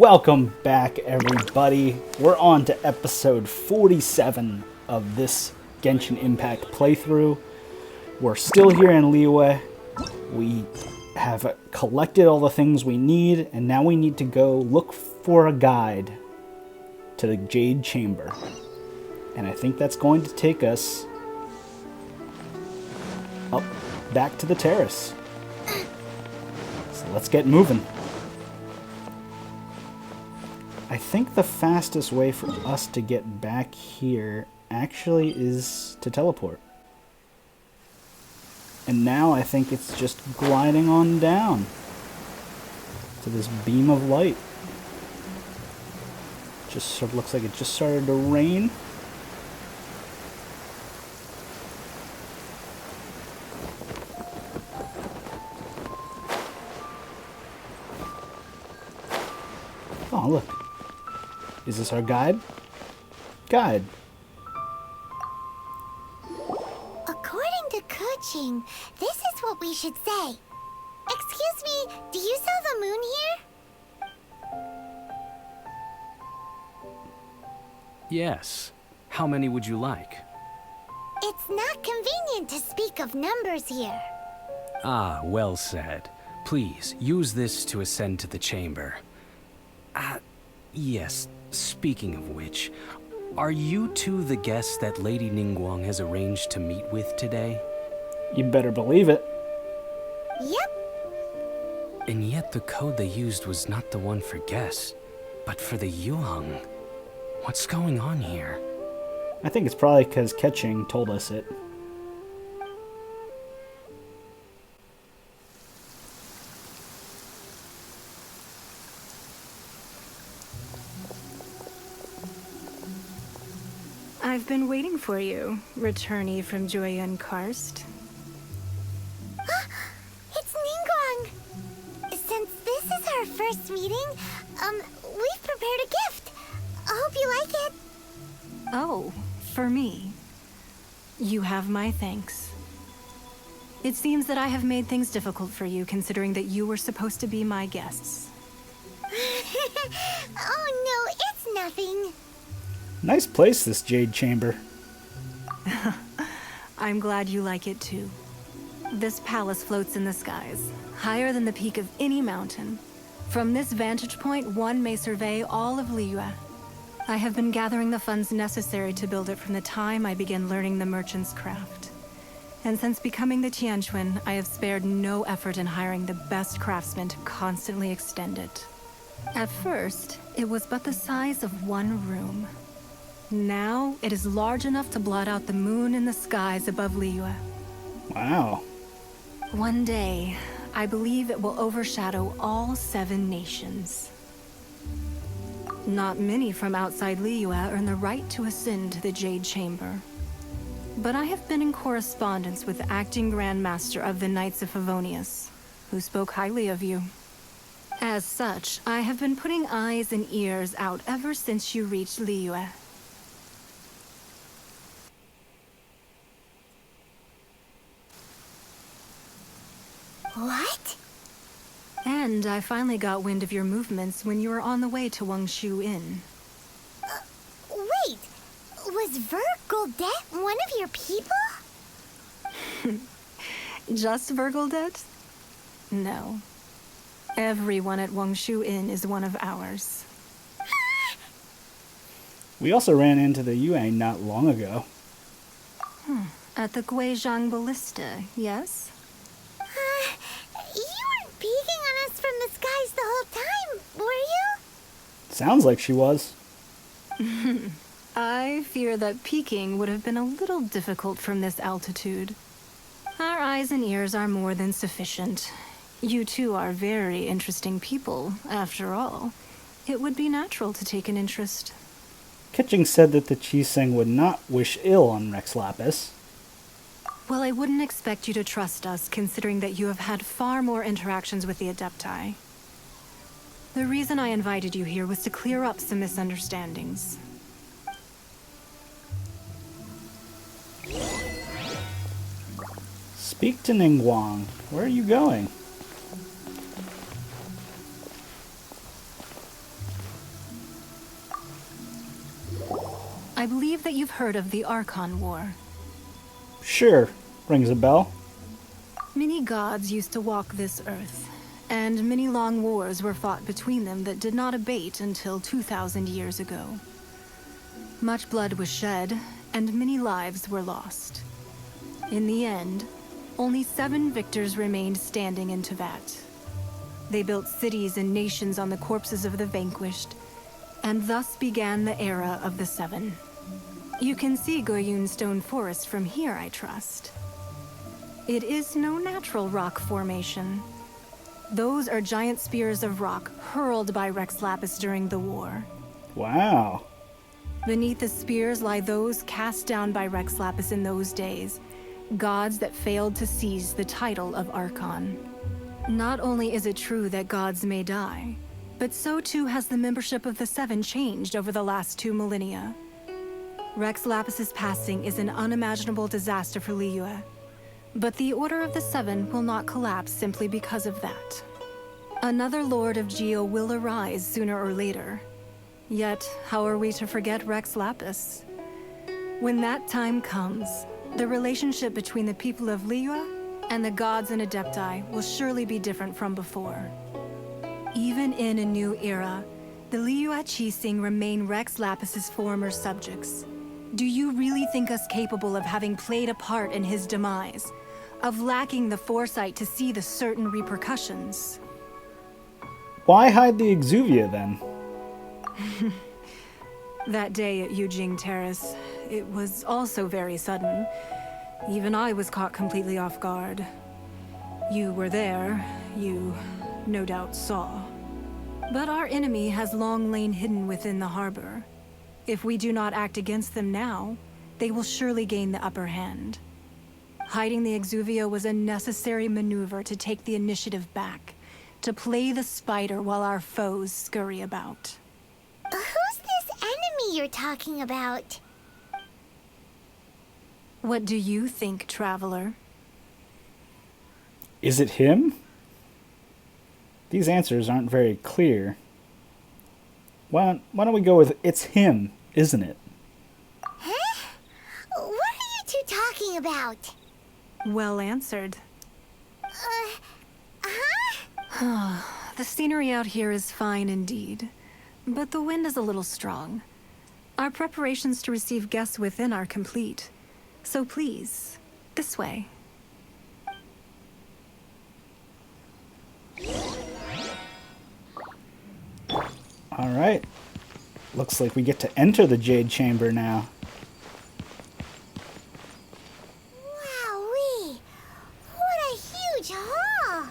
Welcome back, everybody. We're on to episode 47 of this Genshin Impact playthrough. We're still here in Liyue. We have collected all the things we need, and now we need to go look for a guide to the Jade Chamber. And I think that's going to take us up back to the terrace. So let's get moving. I think the fastest way for us to get back here actually is to teleport. And now I think it's just gliding on down to this beam of light. Just sort of looks like it just started to rain. Oh, look. Is this our guide? Guide. According to Kuching, this is what we should say. Excuse me, do you sell the moon here? Yes. How many would you like? It's not convenient to speak of numbers here. Ah, well said. Please, use this to ascend to the chamber. Yes. Speaking of which, are you two the guests that Lady Ningguang has arranged to meet with today? You better believe it. Yep. And yet the code they used was not the one for guests, but for the Yuang. What's going on here? I think it's probably because Ketching told us it. I've been waiting for you, returnee from Joyun Karst. It's Ningguang. Since this is our first meeting, we've prepared a gift. I hope you like it. Oh, for me. You have my thanks. It seems that I have made things difficult for you, considering that you were supposed to be my guests. Oh no, it's nothing. Nice place, this Jade Chamber. I'm glad you like it too. This palace floats in the skies, higher than the peak of any mountain. From this vantage point, one may survey all of Liyue. I have been gathering the funds necessary to build it from the time I began learning the merchant's craft. And since becoming the Tianquan, I have spared no effort in hiring the best craftsmen to constantly extend it. At first, it was but the size of one room. Now, it is large enough to blot out the moon in the skies above Liyue. Wow. One day, I believe it will overshadow all 7 nations. Not many from outside Liyue earn the right to ascend to the Jade Chamber. But I have been in correspondence with the acting Grand Master of the Knights of Favonius, who spoke highly of you. As such, I have been putting eyes and ears out ever since you reached Liyue. What? And I finally got wind of your movements when you were on the way to Wangshu Inn. Wait, was Vergoldet one of your people? Just Vergoldet? No. Everyone at Wangshu Inn is one of ours. We also ran into the Yue not long ago. At the Guizhang Ballista, yes? You weren't peeking on us from the skies the whole time, were you? Sounds like she was. I fear that peeking would have been a little difficult from this altitude. Our eyes and ears are more than sufficient. You two are very interesting people, after all. It would be natural to take an interest. Ketching said that the Chiseng would not wish ill on Rex Lapis. Well, I wouldn't expect you to trust us, considering that you have had far more interactions with the Adepti. The reason I invited you here was to clear up some misunderstandings. Speak to Ningguang. Where are you going? I believe that you've heard of the Archon War. Sure, rings a bell. Many gods used to walk this earth, and many long wars were fought between them that did not abate until 2,000 years ago. Much blood was shed, and many lives were lost. In the end, only 7 victors remained standing in Teyvat. They built cities and nations on the corpses of the vanquished, and thus began the era of the 7. You can see Goyun Stone Forest from here, I trust. It is no natural rock formation. Those are giant spears of rock hurled by Rex Lapis during the war. Wow. Beneath the spears lie those cast down by Rex Lapis in those days, gods that failed to seize the title of Archon. Not only is it true that gods may die, but so too has the membership of the 7 changed over the last 2 millennia. Rex Lapis's passing is an unimaginable disaster for Liyue, but the Order of the 7 will not collapse simply because of that. Another Lord of Geo will arise sooner or later. Yet, how are we to forget Rex Lapis? When that time comes, the relationship between the people of Liyue and the gods and Adepti will surely be different from before. Even in a new era, the Liyue Qixing remain Rex Lapis's former subjects. Do you really think us capable of having played a part in his demise? Of lacking the foresight to see the certain repercussions? Why hide the Exuvia then? That day at Yujing Terrace, it was also very sudden. Even I was caught completely off guard. You were there, you no doubt saw. But our enemy has long lain hidden within the harbor. If we do not act against them now, they will surely gain the upper hand. Hiding the Exuvia was a necessary maneuver to take the initiative back, to play the spider while our foes scurry about. Who's this enemy you're talking about? What do you think, Traveler? Is it him? These answers aren't very clear. Why don't we go with it's him, isn't it? Huh? What are you two talking about? Well answered. Huh? The scenery out here is fine indeed, but the wind is a little strong. Our preparations to receive guests within are complete. So please, this way. Alright. Looks like we get to enter the Jade Chamber now. Wowee! What a huge hall!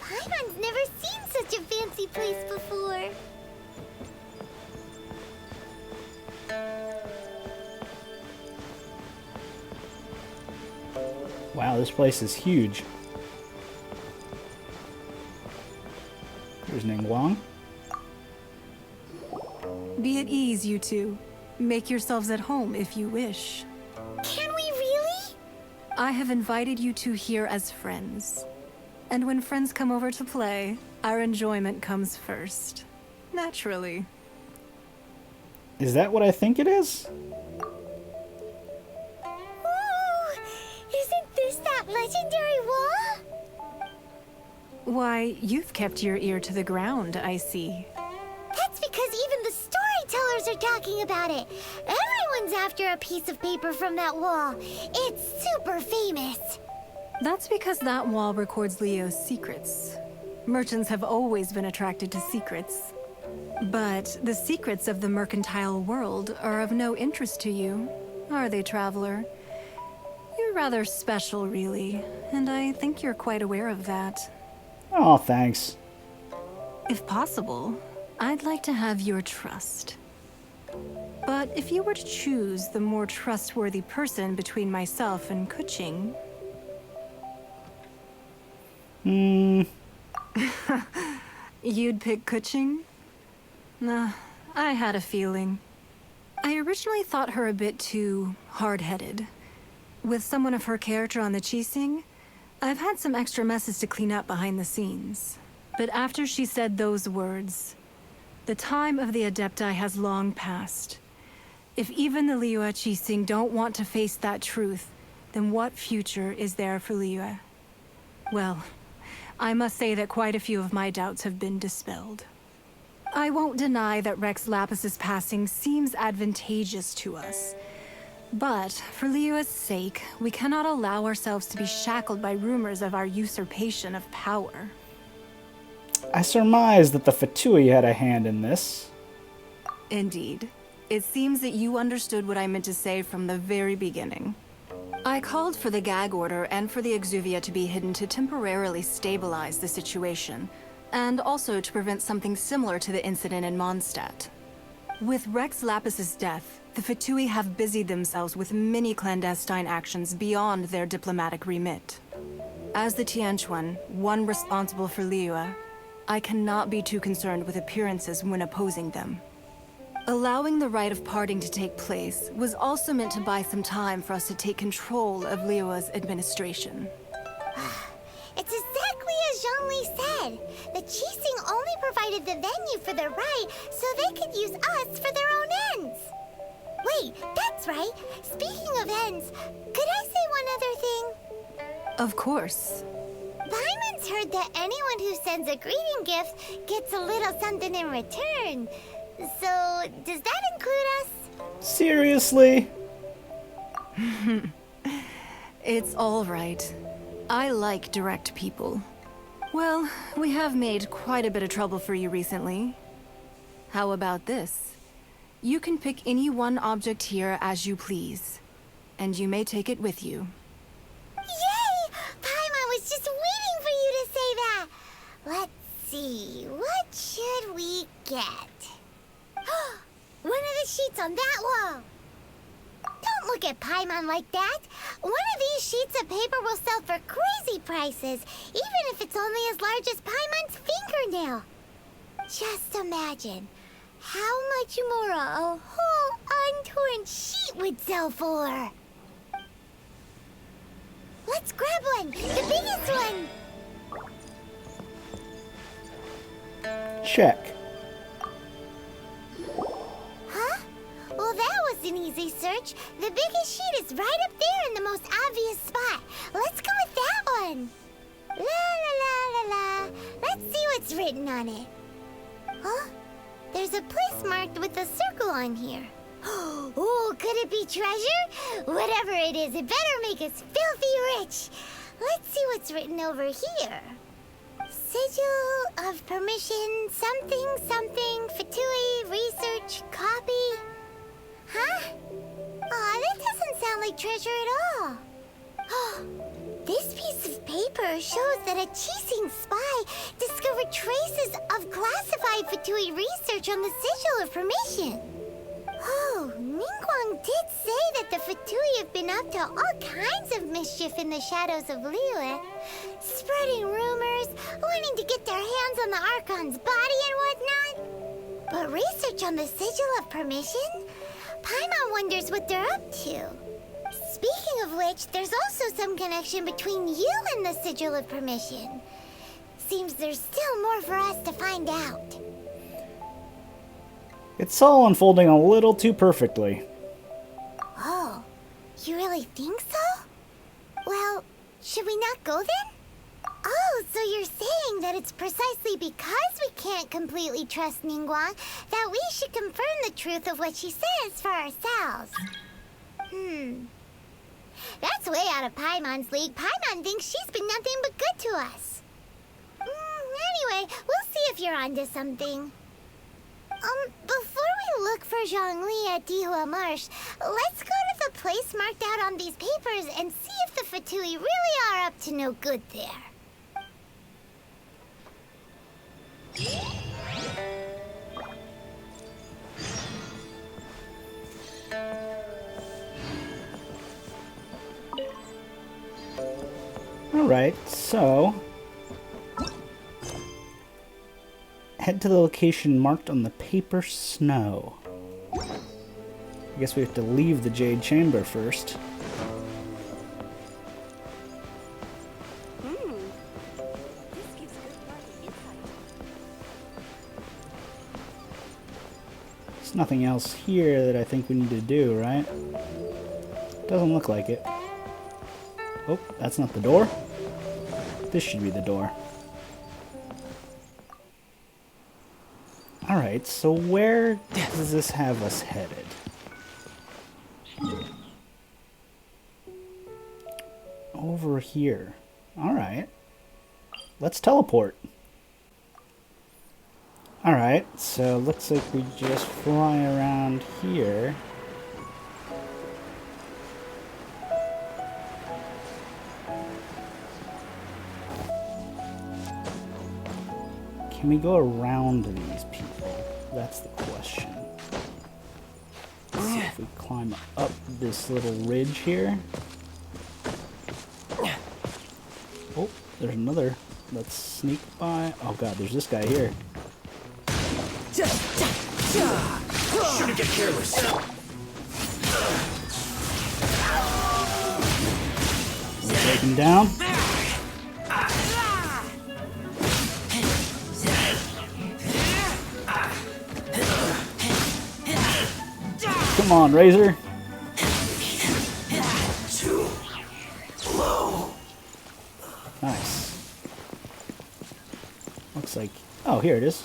Paimon's never seen such a fancy place before. Wow, this place is huge. Here's Ningguang. Be at ease, you two. Make yourselves at home if you wish. Can we really? I have invited you two here as friends. And when friends come over to play, our enjoyment comes first. Naturally. Is that what I think it is? Ooh! Isn't this that legendary wall? Why, you've kept your ear to the ground, I see. That's because even the storytellers are talking about it. Everyone's after a piece of paper from that wall. It's super famous. That's because that wall records Leo's secrets. Merchants have always been attracted to secrets. But the secrets of the mercantile world are of no interest to you, are they, Traveler? You're rather special, really, and I think you're quite aware of that. Oh, thanks. If possible, I'd like to have your trust. But if you were to choose the more trustworthy person between myself and Keqing... You'd pick Keqing? Nah, I had a feeling. I originally thought her a bit too hard-headed. With someone of her character on the Qixing, I've had some extra messes to clean up behind the scenes. But after she said those words, the time of the Adepti has long passed. If even the Liyue Qixing don't want to face that truth, then what future is there for Liyue? Well, I must say that quite a few of my doubts have been dispelled. I won't deny that Rex Lapis's passing seems advantageous to us. But for Liyue's sake, we cannot allow ourselves to be shackled by rumors of our usurpation of power. I surmise that the Fatui had a hand in this. Indeed. It seems that you understood what I meant to say from the very beginning. I called for the gag order and for the exuvia to be hidden to temporarily stabilize the situation, and also to prevent something similar to the incident in Mondstadt. With Rex Lapis's death, the Fatui have busied themselves with many clandestine actions beyond their diplomatic remit. As the Tianquan, one responsible for Liyue, I cannot be too concerned with appearances when opposing them. Allowing the rite of parting to take place was also meant to buy some time for us to take control of Liyue's administration. It's exactly as Zhongli said. The Qixing only provided the venue for their rite so they could use us for their own ends. Wait, that's right. Speaking of ends, could I say one other thing? Of course. Paimon's heard that anyone who sends a greeting gift gets a little something in return. So, does that include us? Seriously? It's all right. I like direct people. Well, we have made quite a bit of trouble for you recently. How about this? You can pick any one object here as you please, and you may take it with you. Yay! Paimon was just waiting for you to say that! Let's see, what should we get? One of the sheets on that wall! Don't look at Paimon like that! One of these sheets of paper will sell for crazy prices, even if it's only as large as Paimon's fingernail. Just imagine how much more a whole untorn sheet would sell for. Let's grab one, the biggest one! Check. Huh? Well, that was an easy search. The biggest sheet is right up there in the most obvious spot. Let's go with that one. La la la la la. Let's see what's written on it. Huh? There's a place marked with a circle on here. Oh, could it be treasure? Whatever it is, it better make us filthy rich. Let's see what's written over here. Sigil of Permission, something, something, Fatui, research, copy. Huh? Aw, that doesn't sound like treasure at all. This piece of paper shows that a Qixing spy discovered traces of classified Fatui research on the Sigil of Permission. Oh, Ningguang did say that the Fatui have been up to all kinds of mischief in the shadows of Liyue, spreading rumors, wanting to get their hands on the Archon's body and whatnot. But research on the Sigil of Permission? Paimon wonders what they're up to. Speaking of which, there's also some connection between you and the Sigil of Permission. Seems there's still more for us to find out. It's all unfolding a little too perfectly. Oh, you really think so? Well, should we not go then? Oh, so you're saying that it's precisely because we can't completely trust Ningguang that we should confirm the truth of what she says for ourselves. That's way out of Paimon's league. Paimon thinks she's been nothing but good to us. Anyway, we'll see if you're onto something. Before we look for Zhongli at Dihua Marsh, let's go to the place marked out on these papers and see if the Fatui really are up to no good there. Alright, so head to the location marked on the paper snow. I guess we have to leave the Jade Chamber first. There's nothing else here that I think we need to do, right? Doesn't look like it. Oh, that's not the door. This should be the door. Alright, so where does this have us headed? Over here. Alright. Let's teleport. Alright, so looks like we just fly around here. Can we go around these people? That's the question. Let's see if we climb up this little ridge here. Oh, there's another. Let's sneak by. Oh god, there's this guy here. Shouldn't get careless. Take him down. Come on, Razor. Too low. Nice. Looks like... Oh, here it is.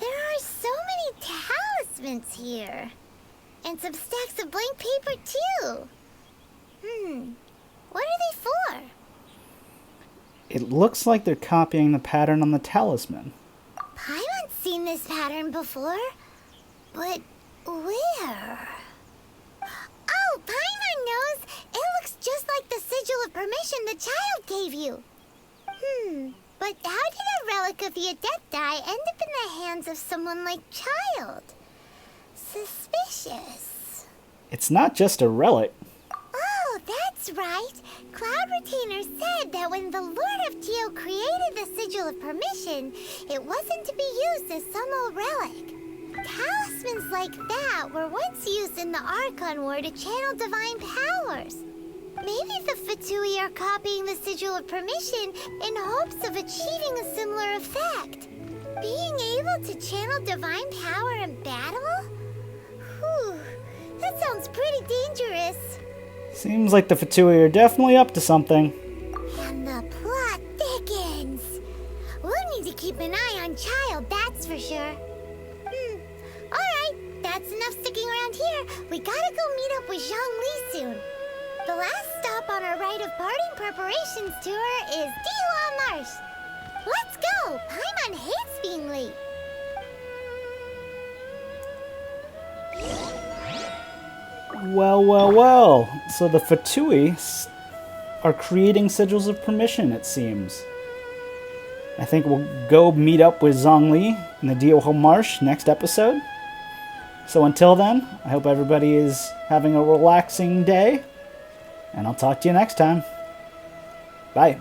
There are so many talismans here. And some stacks of blank paper, too. What are they for? It looks like they're copying the pattern on the talisman. Paimon's seen this pattern before. But where? Oh, Paimon knows! It looks just like the Sigil of Permission the child gave you. But how did a relic of your death die end up in the hands of someone like Child? Suspicious. It's not just a relic. Oh, that's right. Cloud Retainer said that when the Lord of Geo created the Sigil of Permission, it wasn't to be used as some old relic. Talismans like that were once used in the Archon War to channel divine powers. Maybe the Fatui are copying the Sigil of Permission in hopes of achieving a similar effect. Being able to channel divine power in battle? Whew, that sounds pretty dangerous. Seems like the Fatui are definitely up to something. And the plot thickens. We'll need to keep an eye on Child, that's for sure. Alright, that's enough sticking around here. We gotta go meet up with Zhongli soon. The last stop on our rite of parting preparations tour is Dihua Marsh. Let's go! Paimon hates being late. Well, well, well. So the Fatui are creating Sigils of Permission, it seems. I think we'll go meet up with Zhongli in the Dihua Marsh next episode. So until then, I hope everybody is having a relaxing day. And I'll talk to you next time. Bye.